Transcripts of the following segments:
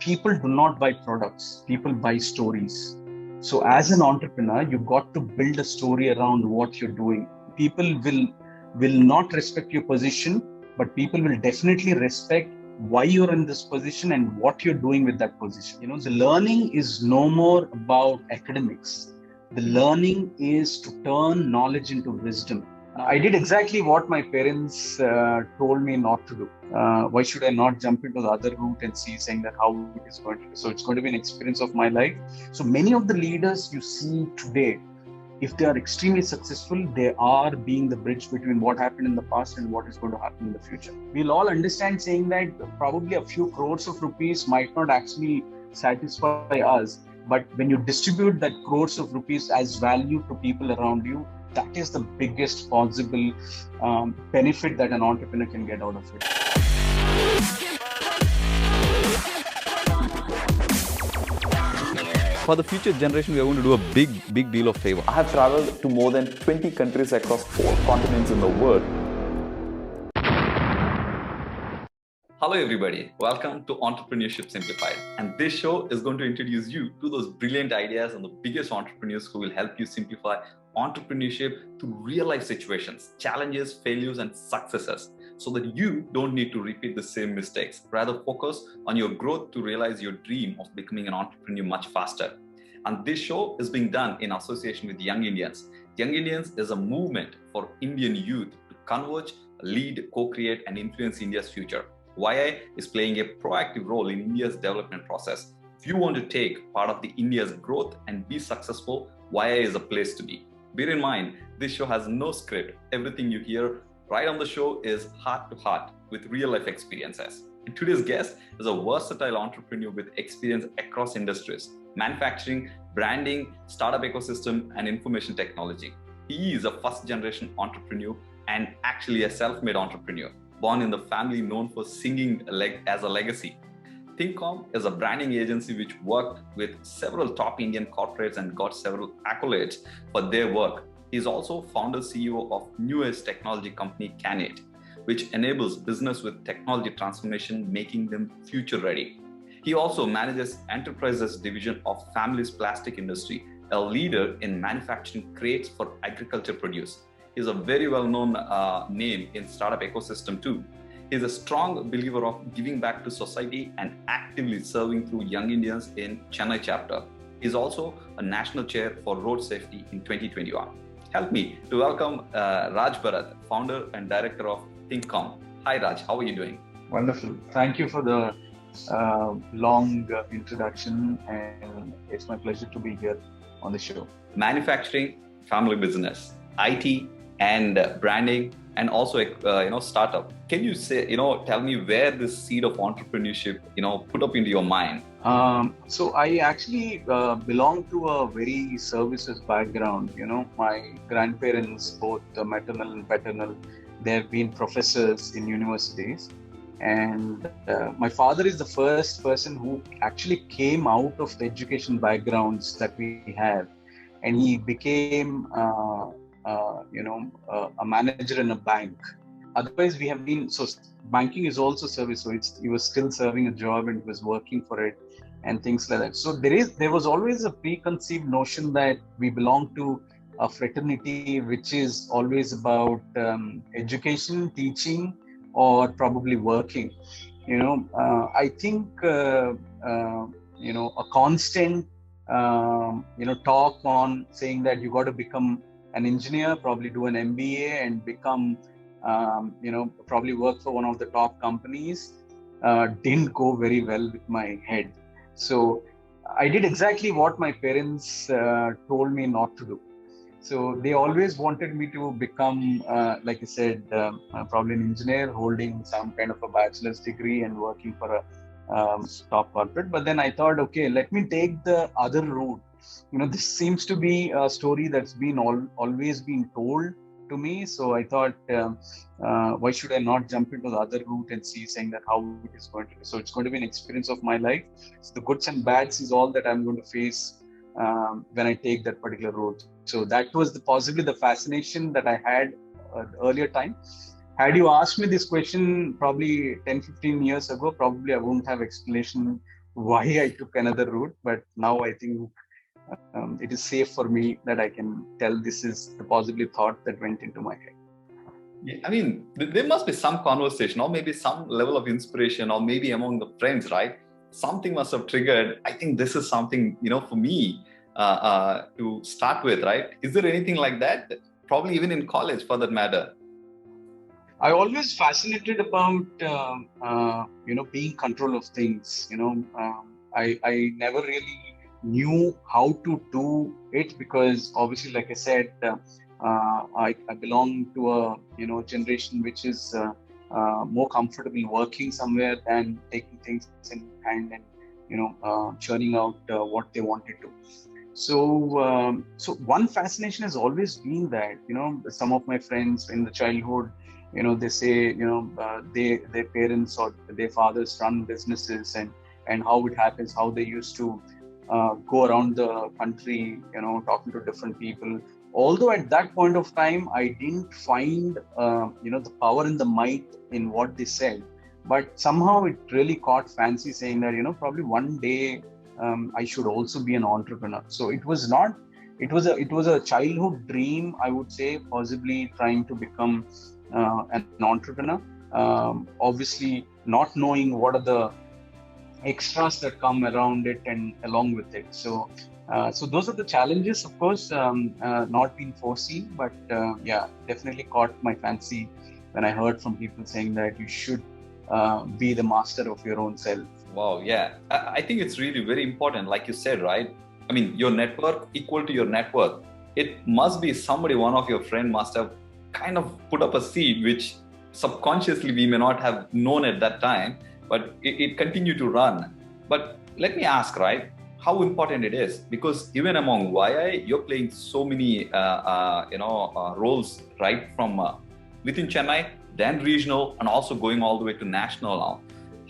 people do not buy products, people buy stories. So as an entrepreneur, you got to build a story around what you're doing. People will not respect your position, but people will definitely respect why you're in this position and what you're doing with that position. The learning is no more about academics. The learning is to turn knowledge into wisdom. I did exactly what my parents told me not to do. Why should I not jump into the other route and see, saying that how it is going to be? So it's going to be an experience of my life. So many of the leaders you see today, if they are extremely successful, they are being the bridge between what happened in the past and what is going to happen in the future. We'll all understand saying that probably a few crores of rupees might not actually satisfy us, but when you distribute that crores of rupees as value to people around you, that is the biggest possible benefit that an entrepreneur can get out of it. For the future generation, we are going to do a big deal of favor. I have traveled to more than 20 countries across 4 continents in the world. Hello everybody, welcome to Entrepreneurship Simplified. And this show is going to introduce you to those brilliant ideas and the biggest entrepreneurs who will help you simplify entrepreneurship to real life situations, challenges, failures, and successes, so that you don't need to repeat the same mistakes. Rather, focus on your growth to realize your dream of becoming an entrepreneur much faster. And this show is being done in association with Young Indians. Young Indians is a movement for Indian youth to converge, lead, co-create, and influence India's future. YI is playing a proactive role in India's development process. If you want to take part of the India's growth and be successful, YI is a place to be. Bear in mind, this show has no script. Everything you hear right on the show is heart to heart with real life experiences. And today's guest is a versatile entrepreneur with experience across industries: manufacturing, branding, startup ecosystem, and information technology. He is a first generation entrepreneur and actually a self-made entrepreneur, born in the family known for singing as a legacy. Thinkcomm is a branding agency which worked with several top Indian corporates and got several accolades for their work. He is also founder CEO of newest technology company Canate, which enables business with technology transformation, making them future ready. He also manages enterprises division of Family's Plastic Industry, a leader in manufacturing crates for agriculture produce. He is a very well-known name in startup ecosystem too. He is a strong believer of giving back to society and actively serving through Young Indians in Chennai chapter. He is also a national chair for road safety in 2021. Help me to welcome Raj Bharat, founder and director of Thinkcomm. Hi Raj, how are you doing? Wonderful. Thank you for the long introduction, and it's my pleasure to be here on the show. Manufacturing, family business, IT, and branding, and also startup. Can you say, tell me where this seed of entrepreneurship, put up into your mind? So I actually belong to a very services background. My grandparents, both maternal and paternal, they have been professors in universities. And my father is the first person who actually came out of the education backgrounds that we have. And he became a manager in a bank. Otherwise, we have been, so banking is also service. So he was still serving a job and he was working for it and things like that. So there was always a preconceived notion that we belong to a fraternity, which is always about education, teaching, or probably working. I think, a constant, talk on saying that you got to become an engineer, probably do an MBA and become, probably work for one of the top companies, didn't go very well with my head. So I did exactly what my parents told me not to do. So they always wanted me to become, like I said, probably an engineer holding some kind of a bachelor's degree and working for a top corporate. But then I thought, okay, let me take the other route. This seems to be a story that's been always been told to me. So I thought, why should I not jump into the other route and see, saying that how it is going to be? So it's going to be an experience of my life. So the goods and bads is all that I'm going to face when I take that particular route. So that was possibly the fascination that I had earlier time. Had you asked me this question probably 10, 15 years ago, probably I wouldn't have explanation why I took another route, but now I think it is safe for me that I can tell this is the possibly thought that went into my head. Yeah, I mean, there must be some conversation or maybe some level of inspiration or maybe among the friends, right? Something must have triggered. I think this is something, for me to start with, right? Is there anything like that? Probably even in college for that matter. I always fascinated about being control of things. I never really knew how to do it because obviously, like I said, I belong to a generation which is more comfortable working somewhere than taking things in hand and churning out what they wanted to. So one fascination has always been that some of my friends in the childhood, they say their parents or their fathers run businesses and how it happens, how they used to go around the country, talking to different people. Although at that point of time, I didn't find the power and the might in what they said, but somehow it really caught fancy, saying that probably one day I should also be an entrepreneur. So it was a childhood dream, I would say, possibly trying to become an entrepreneur. Obviously, not knowing what are the extras that come around it and along with it. So those are the challenges, of course, not been foreseen, but definitely caught my fancy when I heard from people saying that you should be the master of your own self. Wow, yeah. I think it's really very important, like you said, right? I mean, your network equal to your net worth. It must be somebody, one of your friend must have kind of put up a seed, which subconsciously we may not have known at that time, but it continued to run. But let me ask, right, how important it is, because even among YI, you're playing so many, roles, right, from within Chennai, then regional, and also going all the way to national now.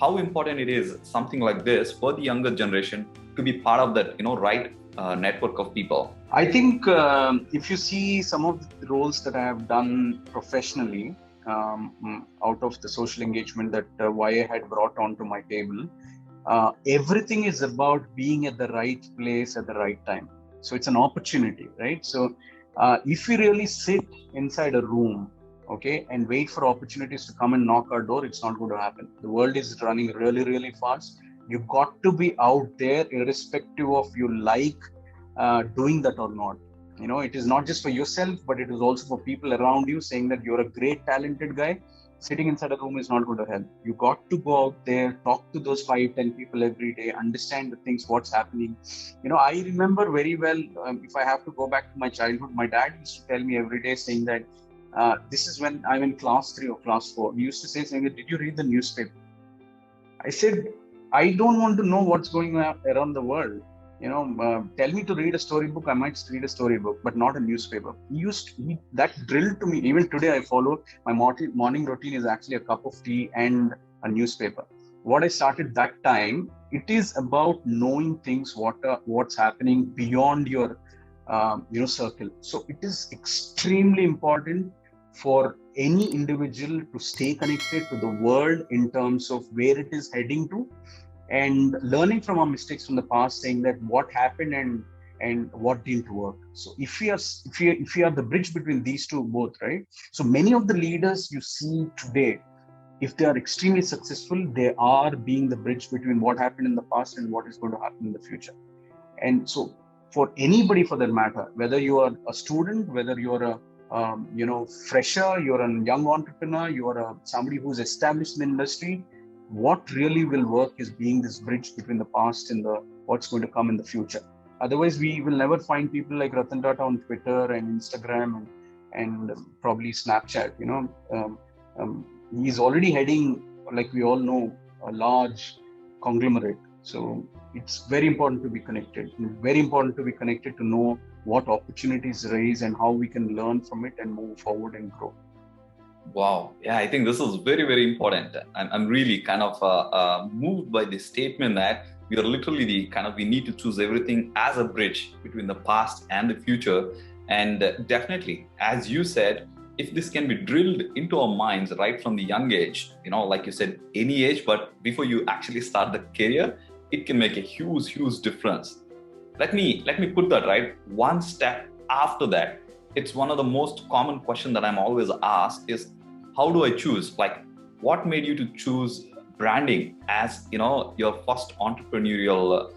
How important it is, something like this, for the younger generation to be part of that, right network of people? I think if you see some of the roles that I have done professionally, out of the social engagement that YA had brought onto my table, everything is about being at the right place at the right time. So it's an opportunity, right? So if we really sit inside a room, okay, and wait for opportunities to come and knock our door, it's not going to happen. The world is running really, really fast. You've got to be out there, irrespective of you like doing that or not. It is not just for yourself, but it is also for people around you, saying that you're a great, talented guy. Sitting inside a room is not going to help. You got to go out there, talk to those 5-10 people every day, understand the things, what's happening. I remember very well, if I have to go back to my childhood, my dad used to tell me every day, saying that this is when I'm in class 3 or class 4. He used to say, saying, did you read the newspaper? I said, I don't want to know what's going on around the world. Tell me to read a storybook, I might read a storybook, but not a newspaper. That drilled to me. Even today, I follow my morning routine is actually a cup of tea and a newspaper. What I started that time, it is about knowing things, what's happening beyond your circle. So it is extremely important for any individual to stay connected to the world in terms of where it is heading to, and learning from our mistakes from the past, saying that what happened and what didn't work. So if we are the bridge between these two both, right? So many of the leaders you see today, if they are extremely successful, they are being the bridge between what happened in the past and what is going to happen in the future. And so for anybody, for that matter, whether you are a student, whether you are a fresher, you're a young entrepreneur, you are somebody who's established in the industry, what really will work is being this bridge between the past and what's going to come in the future. Otherwise, we will never find people like Ratan Tata on Twitter and Instagram and probably Snapchat. He's already heading, like we all know, a large conglomerate. So it's very important to be connected. Very important to be connected to know what opportunities raise and how we can learn from it and move forward and grow. Wow. Yeah, I think this is very, very important. I'm really kind of moved by this statement that we are literally we need to choose everything as a bridge between the past and the future. And definitely, as you said, if this can be drilled into our minds right from the young age, like you said, any age, but before you actually start the career, it can make a huge difference. Let me put that right. One step after that, it's one of the most common questions that I'm always asked is, how do I choose? Like, what made you to choose branding as your first entrepreneurial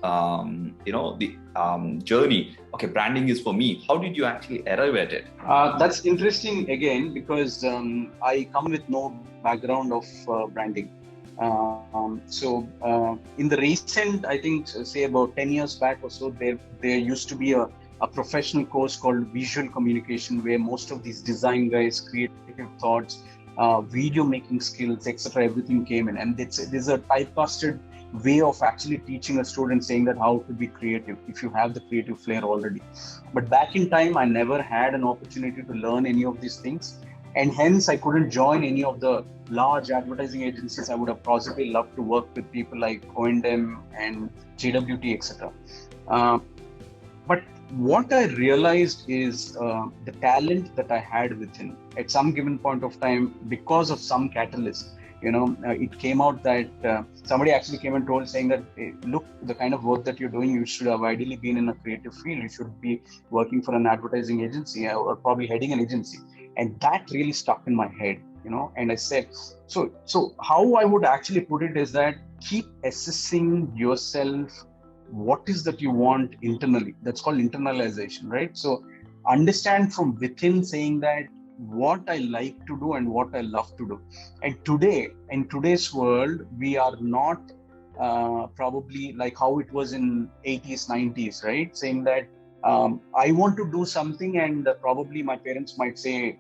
journey? Okay, branding is for me. How did you actually arrive at it? That's interesting again, because I come with no background of branding. In the recent, I think, say about 10 years back or so, there used to be a professional course called visual communication, where most of these design guys, creative thoughts, video making skills, etc., everything came in. And there's a typecasted way of actually teaching a student, saying that how to be creative if you have the creative flair already. But back in time, I never had an opportunity to learn any of these things, and hence I couldn't join any of the large advertising agencies. I would have possibly loved to work with people like O&M and JWT, etc. But what I realized is the talent that I had within at some given point of time, because of some catalyst. It came out that somebody actually came and told, saying that, hey, look, the kind of work that you're doing, you should have ideally been in a creative field. You should be working for an advertising agency, or probably heading an agency. And that really stuck in my head, and I said, so how I would actually put it is that keep assessing yourself, what is that you want internally. That's called internalization, right? So understand from within, saying that what I like to do and what I love to do. And today, in today's world, we are not probably like how it was in 80s, 90s, right? Saying that I want to do something, and probably my parents might say,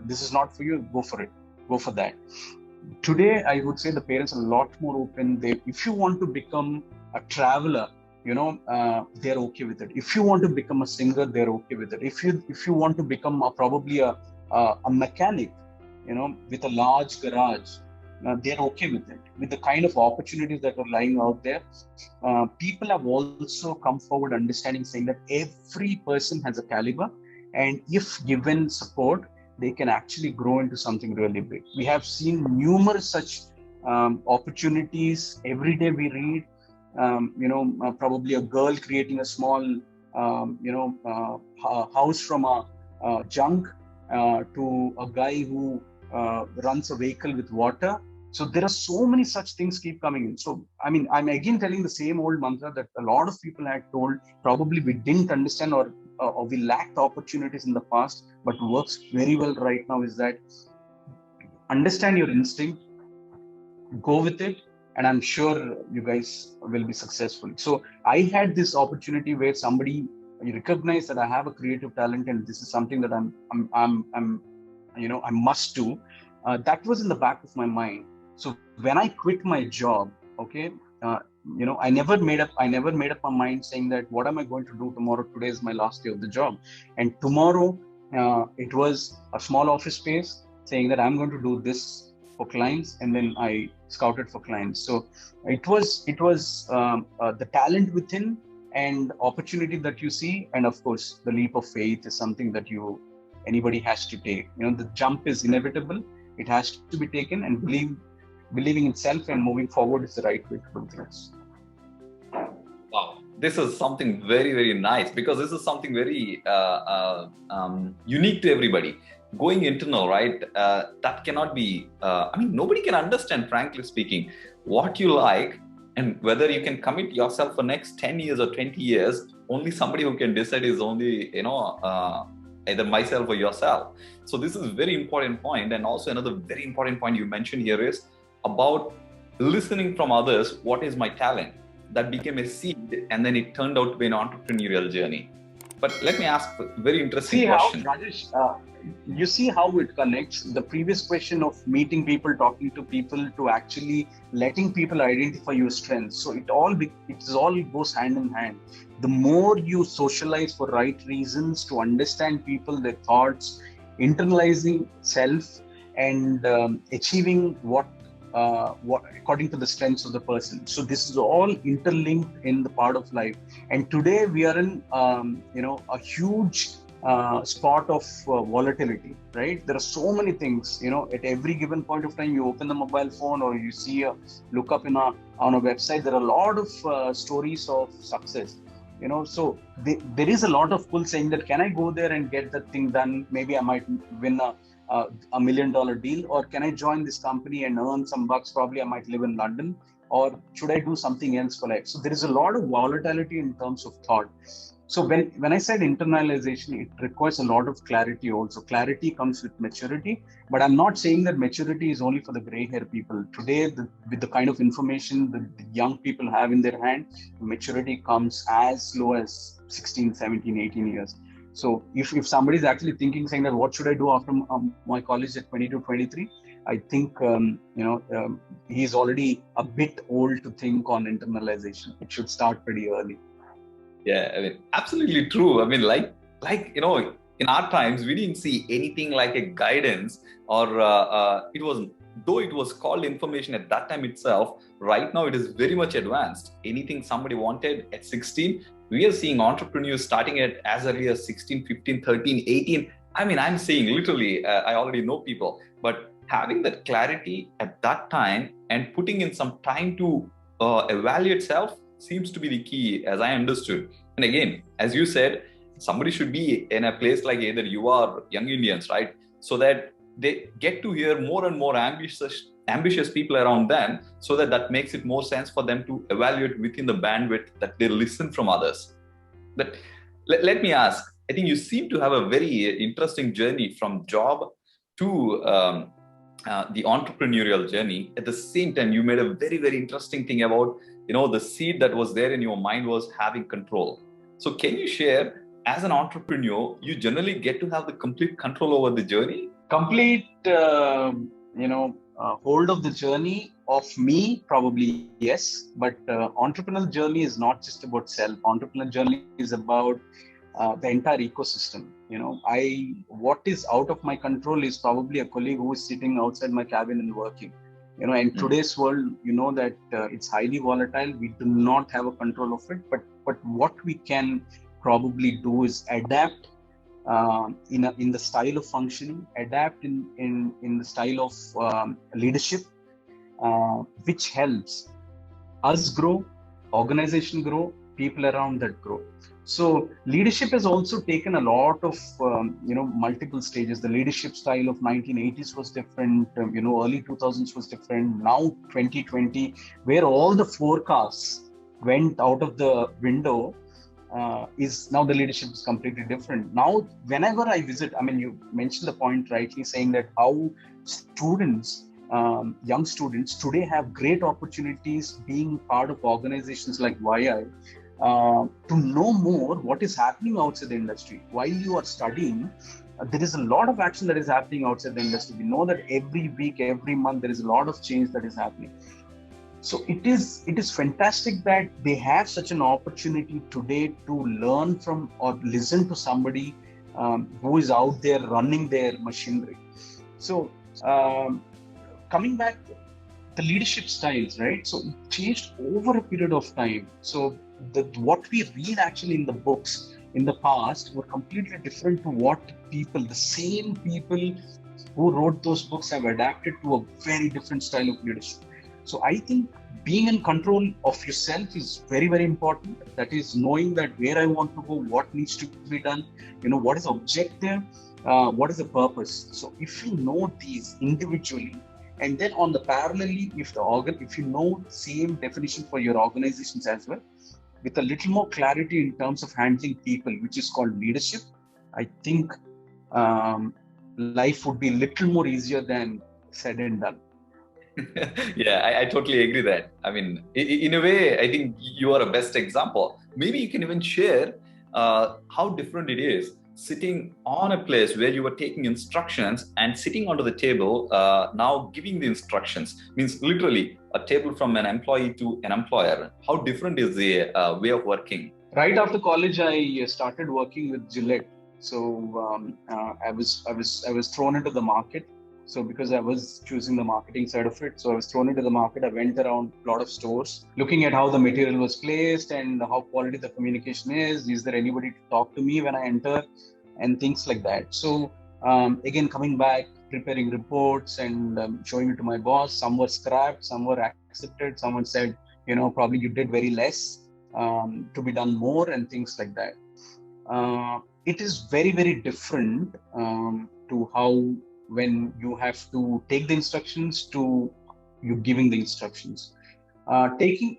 this is not for you, go for it, go for that. Today, I would say the parents are a lot more open. If you want to become a traveler, they're okay with it. If you want to become a singer, they're okay with it. If you want to become probably a mechanic, with a large garage, they're okay with it. With the kind of opportunities that are lying out there, people have also come forward understanding, saying that every person has a caliber, and if given support, they can actually grow into something really big. We have seen numerous such opportunities. Every day we read, probably a girl creating a small, house from a junk, to a guy who runs a vehicle with water. So there are so many such things keep coming in. So, I'm again telling the same old mantra that a lot of people had told, probably we didn't understand, or we lacked opportunities in the past, but works very well right now, is that understand your instinct, go with it, and I'm sure you guys will be successful. So I had this opportunity where somebody recognized that I have a creative talent, and this is something that I must do. That was in the back of my mind. So when I quit my job, okay, I never made up my mind, saying that what am I going to do tomorrow? Today is my last day of the job, and tomorrow it was a small office space, saying that I'm going to do this for clients, and then I scouted for clients. So it was the talent within and opportunity that you see, and of course the leap of faith is something that anybody has to take. The jump is inevitable. It has to be taken, and believing in self and moving forward is the right way to do things. Wow, this is something very, very nice, because this is something very unique to everybody. Going internal, right? That cannot be, nobody can understand, frankly speaking, what you like, and whether you can commit yourself for next 10 years or 20 years, only somebody who can decide is only, either myself or yourself. So this is a very important point. And also another very important point you mentioned here is about listening from others. What is my talent? That became a seed, and then it turned out to be an entrepreneurial journey. But let me ask a very interesting question. Rajesh, you see how it connects the previous question of meeting people, talking to people, to actually letting people identify your strengths. So it all goes hand in hand. The more you socialize for right reasons, to understand people, their thoughts, internalizing self, and achieving what according to the strengths of the person. So this is all interlinked in the part of life. And today we are in a huge spot of volatility, right? There are so many things, at every given point of time, you open the mobile phone or you see look up on a website, there are a lot of stories of success, so there is a lot of pull saying that, can I go there and get the thing done? Maybe I might win a $1 million deal, or can I join this company and earn some bucks? Probably I might live in London, or should I do something else for life? So there is a lot of volatility in terms of thought. So when I said internalization, it requires a lot of clarity also. Clarity comes with maturity, but I'm not saying that maturity is only for the gray hair people. Today, with the kind of information the young people have in their hand, maturity comes as low as 16, 17, 18 years. So if somebody is actually thinking, saying that, what should I do after my college at 22, 23? I think, he's already a bit old to think on internalization. It should start pretty early. Yeah, I mean, absolutely true. I mean, in our times, we didn't see anything like a guidance, or though it was called information at that time itself, right now it is very much advanced. Anything somebody wanted at 16, we are seeing entrepreneurs starting at as early as 16, 15, 13, 18. I mean, I'm saying literally, I already know people, but having that clarity at that time and putting in some time to evaluate self seems to be the key, as I understood. And again, as you said, somebody should be in a place like either you are young Indians, right? So that they get to hear more and more ambitious people around them, so that makes it more sense for them to evaluate within the bandwidth that they listen from others. But let me ask, I think you seem to have a very interesting journey from job to the entrepreneurial journey. At the same time, you made a very, very interesting thing about, the seed that was there in your mind was having control. So can you share, as an entrepreneur, you generally get to have the complete control over the journey? Complete, hold of the journey of me, probably yes. But entrepreneurial journey is not just about self. Entrepreneurial journey is about the entire ecosystem. What is out of my control is probably a colleague who is sitting outside my cabin and working. In today's world, that it's highly volatile. We do not have a control of it. But what we can probably do is adapt in the style of functioning, adapt in the style of leadership, which helps us grow, organization grow, people around that grow. So leadership has also taken a lot of multiple stages. The leadership style of 1980s was different, early 2000s was different. Now 2020, where all the forecasts went out of the window, is now the leadership is completely different. Now, whenever I visit, you mentioned the point rightly, saying that how students, young students today have great opportunities being part of organizations like YI, to know more what is happening outside the industry. While you are studying, there is a lot of action that is happening outside the industry. We know that every week, every month, there is a lot of change that is happening. So it is fantastic that they have such an opportunity today to learn from or listen to somebody who is out there running their machinery. So coming back, the leadership styles, right? So it changed over a period of time. So what we read actually in the books in the past were completely different to what the same people who wrote those books have adapted to a very different style of leadership. So I think being in control of yourself is very, very important. That is knowing that where I want to go, what needs to be done, what is the objective, what is the purpose. So if you know these individually, and then on the parallelly, if you know the same definition for your organizations as well, with a little more clarity in terms of handling people, which is called leadership, I think life would be a little more easier than said and done. Yeah, I totally agree that. In a way, I think you are a best example. Maybe you can even share how different it is sitting on a place where you were taking instructions and sitting onto the table, now giving the instructions. Means literally a table from an employee to an employer. How different is the way of working? Right after college, I started working with Gillette. So I was thrown into the market. So because I was choosing the marketing side of it, so I was thrown into the market. I went around a lot of stores, looking at how the material was placed and how quality the communication is. Is there anybody to talk to me when I enter? and things like that. So again, coming back, preparing reports and showing it to my boss. Some were scrapped, some were accepted. Someone said, probably you did very less, to be done more, and things like that. It is very, very different to how when you have to take the instructions to you giving the instructions. I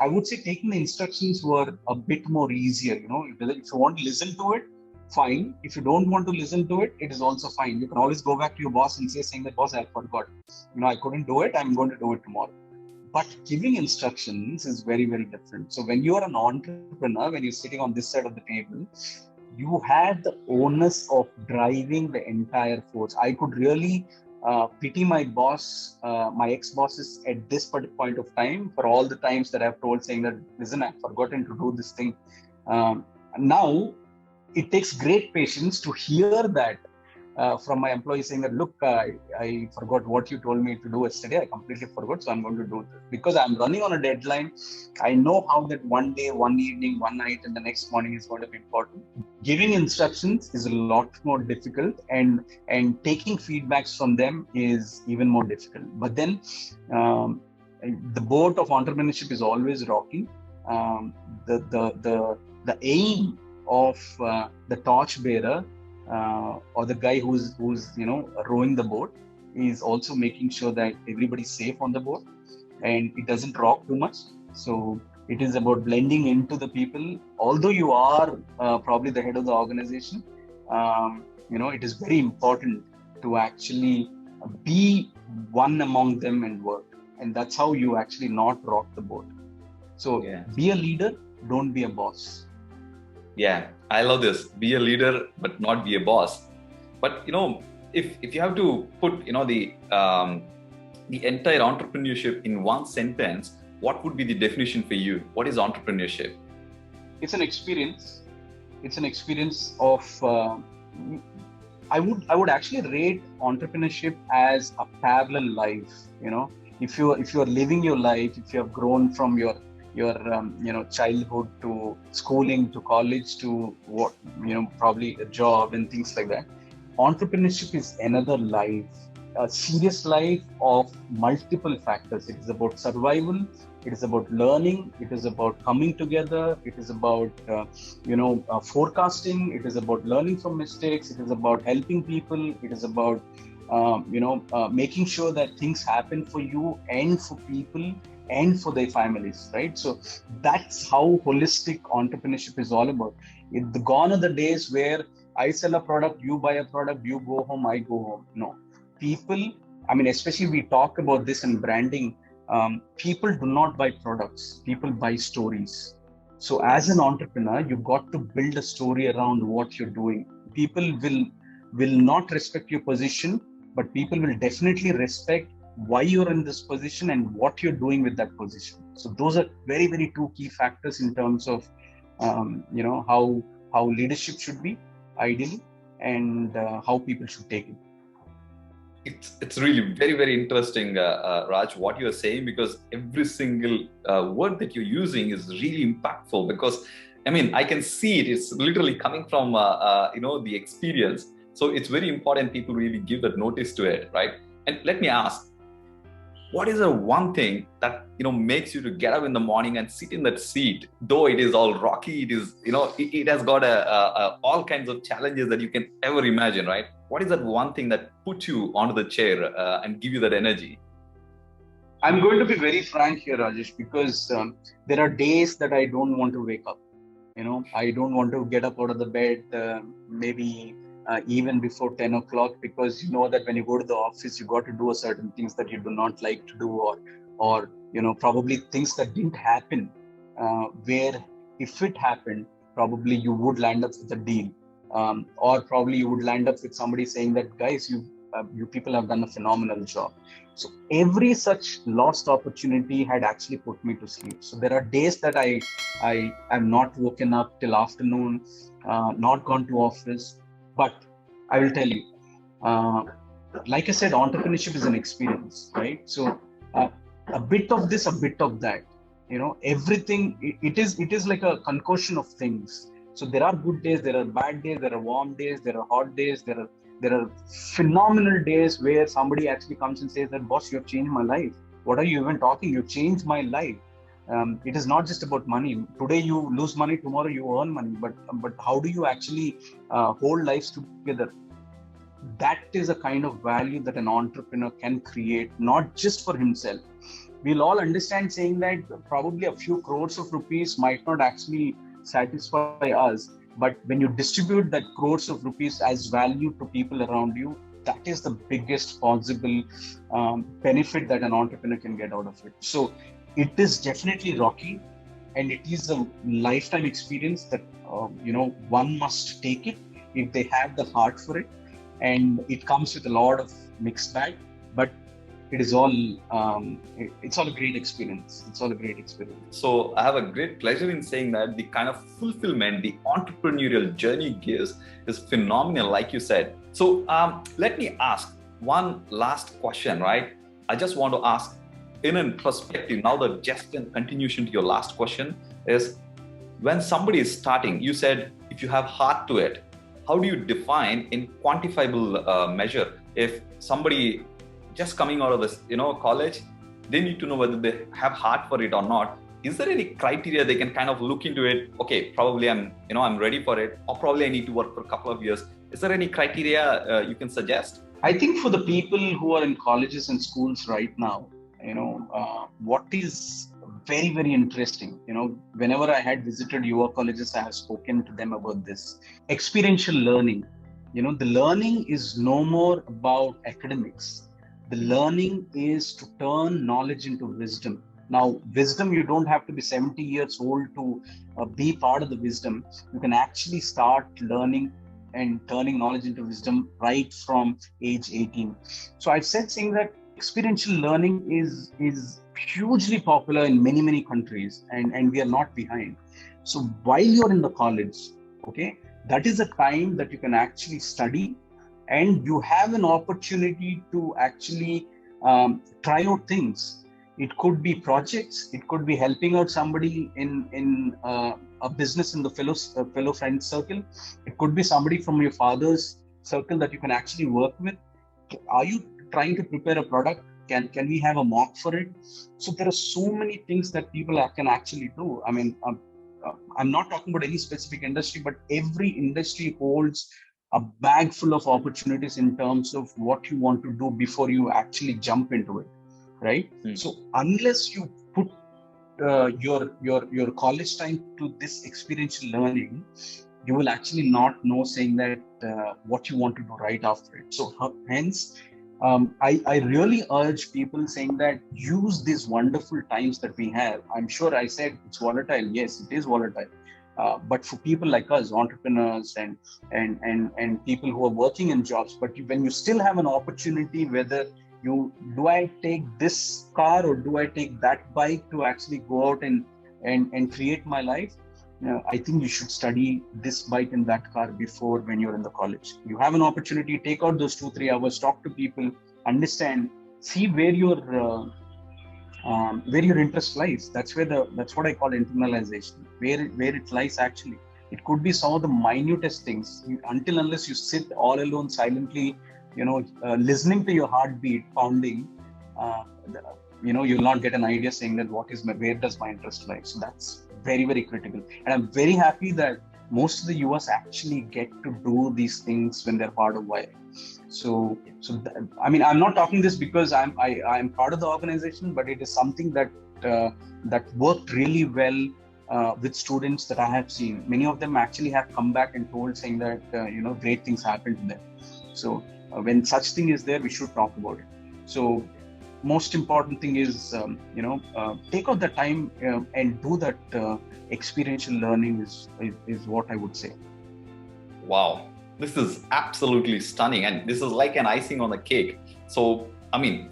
would say taking the instructions were a bit more easier. If you want to listen to it, fine. If you don't want to listen to it, it is also fine. You can always go back to your boss and saying that, boss, I forgot. I couldn't do it. I'm going to do it tomorrow. But giving instructions is very, very different. So when you are an entrepreneur, when you're sitting on this side of the table, you had the onus of driving the entire force. I could really pity my boss, my ex-bosses at this point of time for all the times that I've told saying that, listen, I've forgotten to do this thing. Now, it takes great patience to hear that from my employees saying that, look, I forgot what you told me to do yesterday. I completely forgot. So I'm going to do this because I'm running on a deadline. I know how that one day, one evening, one night, and the next morning is going to be important. Giving instructions is a lot more difficult, and taking feedbacks from them is even more difficult. But then the boat of entrepreneurship is always rocking. The aim of the torch bearer or the guy who's rowing the boat is also making sure that everybody's safe on the boat and it doesn't rock too much. So it is about blending into the people. Although you are probably the head of the organization, it is very important to actually be one among them and work. And that's how you actually not rock the boat. So Be a leader, don't be a boss. Yeah, I love this. Be a leader, but not be a boss. But if you have to put the entire entrepreneurship in one sentence, what would be the definition for you? What is entrepreneurship? It's an experience. It's an experience of. I would actually rate entrepreneurship as a parallel life. If you are living your life, if you have grown from your childhood to schooling to college to what probably a job and things like that, entrepreneurship is another life, a serious life of multiple factors. It is about survival, it is about learning, it is about coming together, it is about forecasting, it is about learning from mistakes, it is about helping people, it is about making sure that things happen for you and for people and for their families, right? So that's how holistic entrepreneurship is all about. Gone are the days where I sell a product, you buy a product, you go home, I go home. No, people, especially we talk about this in branding, people do not buy products, people buy stories. So as an entrepreneur, you got to build a story around what you're doing. People will not respect your position, but people will definitely respect why you're in this position and what you're doing with that position. So those are very, very two key factors in terms of how leadership should be ideally and how people should take it. It's really very, very interesting, Raj, what you're saying, because every single word that you're using is really impactful, because I can see it. It's literally coming from the experience. So it's very important people really give that notice to it, right? And let me ask, what is the one thing that makes you to get up in the morning and sit in that seat? Though it is all rocky, it is it has got all kinds of challenges that you can ever imagine, right? What is that one thing that puts you onto the chair and give you that energy? I'm going to be very frank here, Rajesh, because there are days that I don't want to wake up. I don't want to get up out of the bed, maybe even before 10 o'clock, because you know that when you go to the office, you got to do certain things that you do not like to do, or probably things that didn't happen, where if it happened, probably you would land up with a deal, or probably you would land up with somebody saying that, guys, you people have done a phenomenal job. So every such lost opportunity had actually put me to sleep. So there are days that I am not woken up till afternoon, not gone to office. But I will tell you, like I said, entrepreneurship is an experience, right? So a bit of this, a bit of that, everything. It is like a concoction of things. So there are good days, there are bad days, there are warm days, there are hot days, there are phenomenal days where somebody actually comes and says that, boss, you have changed my life. What are you even talking? You changed my life. It is not just about money. Today you lose money, tomorrow you earn money. But how do you actually hold lives together? That is a kind of value that an entrepreneur can create, not just for himself. We'll all understand saying that probably a few crores of rupees might not actually satisfy us. But when you distribute that crores of rupees as value to people around you, that is the biggest possible benefit that an entrepreneur can get out of it. So it is definitely rocky, and it is a lifetime experience that one must take it if they have the heart for it. And it comes with a lot of mixed bag, but it is all it's all a great experience. It's all a great experience. So I have a great pleasure in saying that the kind of fulfillment the entrepreneurial journey gives is phenomenal, like you said. So let me ask one last question, right? I just want to ask in a perspective, now the just in continuation to your last question is, when somebody is starting, you said if you have heart to it, how do you define in quantifiable measure if somebody just coming out of this, college, they need to know whether they have heart for it or not. Is there any criteria they can kind of look into it? Okay, probably I'm ready for it, or probably I need to work for a couple of years. Is there any criteria you can suggest? I think for the people who are in colleges and schools right now, what is very, very interesting, whenever I had visited your colleges, I have spoken to them about this experiential learning. The learning is no more about academics. The learning is to turn knowledge into wisdom. Now, wisdom, you don't have to be 70 years old to be part of the wisdom. You can actually start learning and turning knowledge into wisdom right from age 18. So I've said saying that experiential learning is hugely popular in many, many countries, and we are not behind. So while you're in the college, okay, that is a time that you can actually study, and you have an opportunity to actually try out things. It could be projects, it could be helping out somebody in a business in the fellow friend circle. It could be somebody from your father's circle that you can actually work with. Are you trying to prepare a product? Can we have a mock for it? So there are so many things that people can actually do. I mean, I'm not talking about any specific industry, but every industry holds a bag full of opportunities in terms of what you want to do before you actually jump into it, right? So unless you put your college time to this experiential learning, you will actually not know saying that what you want to do right after it. So hence, I really urge people saying that use these wonderful times that we have. I'm sure I said it's volatile. Yes, it is volatile. But for people like us, entrepreneurs and people who are working in jobs, but when you still have an opportunity, whether do I take this car or do I take that bike to actually go out and create my life? I think you should study this bike and that car before when you're in the college. You have an opportunity, take out those 2-3 hours, talk to people, understand, see where your interest lies. That's what I call internalization, where it lies actually. It could be some of the minutest things. Unless you sit all alone silently, listening to your heartbeat pounding, you'll not get an idea saying that where does my interest lie. So that's very, very critical. And I'm very happy that most of the US actually get to do these things when they're part of YI. So I'm not talking this because I'm part of the organization, but it is something that worked really well with students that I have seen. Many of them actually have come back and told saying that great things happened to them. So when such thing is there, we should talk about it. So most important thing is take out the time and do that experiential learning is what I would say. Wow, this is absolutely stunning, and this is like an icing on the cake. So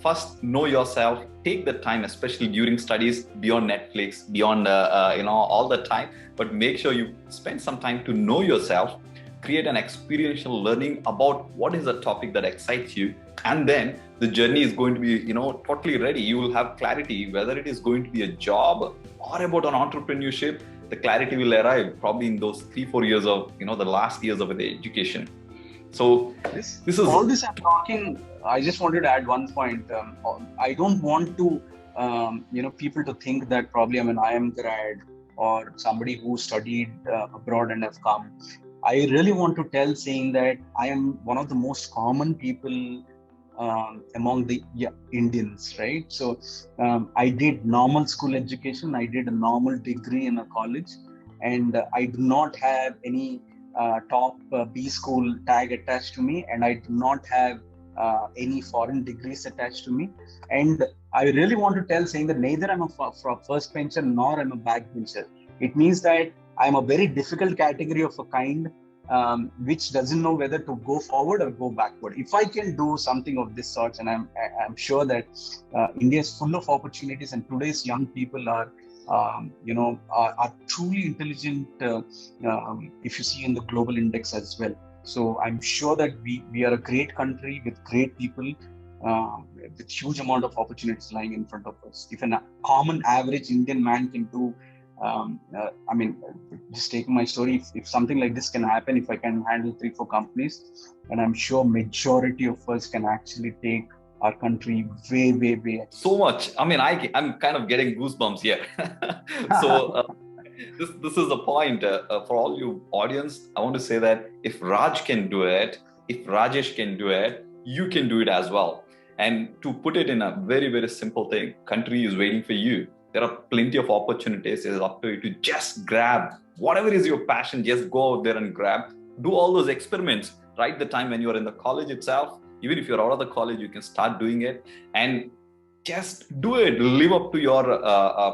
first know yourself, take the time, especially during studies, beyond Netflix, beyond all the time, but make sure you spend some time to know yourself, create an experiential learning about what is the topic that excites you, and then the journey is going to be totally ready. You will have clarity whether it is going to be a job or about an entrepreneurship. the clarity will arrive probably in those 3-4 years of, the last years of the education. So this is all this I'm talking. I just wanted to add one point. I don't want to, people to think that probably I'm an IM grad or somebody who studied abroad and have come. I really want to tell saying that I am one of the most common people among the Indians, right? So I did normal school education. I did a normal degree in a college, and I do not have any top B school tag attached to me, and I do not have any foreign degrees attached to me. And I really want to tell saying that neither I'm a first bencher nor I'm a backbencher. It means that I'm a very difficult category of a kind, which doesn't know whether to go forward or go backward. If I can do something of this sort, and I'm sure that India is full of opportunities, and today's young people are truly intelligent. If you see in the global index as well. So I'm sure that we are a great country with great people, with huge amount of opportunities lying in front of us. If a common average Indian man can do, just taking my story, if something like this can happen, if I can handle 3-4 companies, and I'm sure majority of us can actually take our country way, way, way. So much. I'm kind of getting goosebumps here. So this is the point for all you audience. I want to say that if Raj can do it, if Rajesh can do it, you can do it as well. And to put it in a very, very simple thing, country is waiting for you. There are plenty of opportunities. It is up to you to just grab whatever is your passion. Just go out there and grab. Do all those experiments right the time when you are in the college itself. Even if you're out of the college, you can start doing it and just do it. Live up to your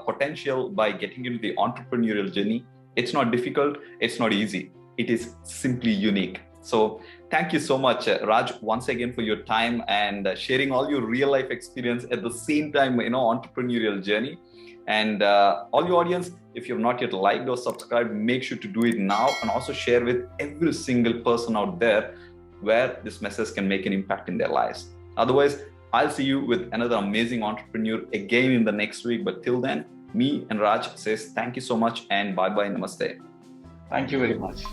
potential by getting into the entrepreneurial journey. It's not difficult. It's not easy. It is simply unique. So thank you so much, Raj, once again for your time and sharing all your real life experience at the same time, entrepreneurial journey. And all your audience, if you've not yet liked or subscribed, make sure to do it now and also share with every single person out there where this message can make an impact in their lives. Otherwise, I'll see you with another amazing entrepreneur again in the next week. But till then, me and Raj says thank you so much and bye-bye, namaste. Thank you very much.